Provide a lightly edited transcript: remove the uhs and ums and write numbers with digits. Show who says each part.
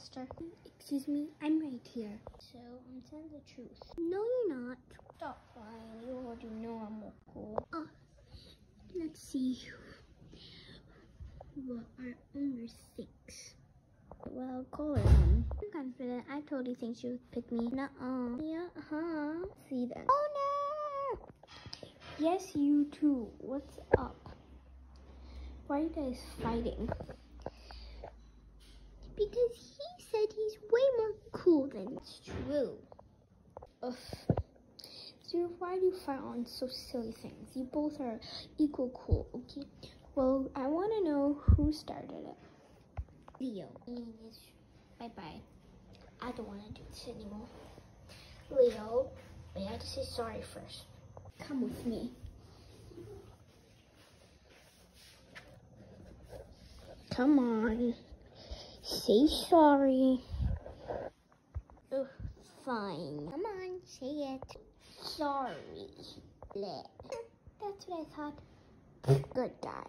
Speaker 1: sister. Excuse me, I'm right here. So, I'm telling the truth. No, you're not. Stop lying. You already know I'm more cool. Let's see what our owner thinks. Well, call her then. I'm confident. I totally think she would pick me. Nuh-uh. Yeah, See then. Oh no! Yes, you too. What's up? Why are you guys fighting? Because he said he's way more cool than it's true. Ugh. So why do you fight on so silly things? You both are equal cool, okay? Well, I want to know who started it. Leo. Bye-bye. I don't want to do this anymore. Leo, I have to say sorry first. Come with me. Come on. Say sorry. Ugh, fine. Come on, say it. Sorry. Bleh. That's what I thought. Good guy.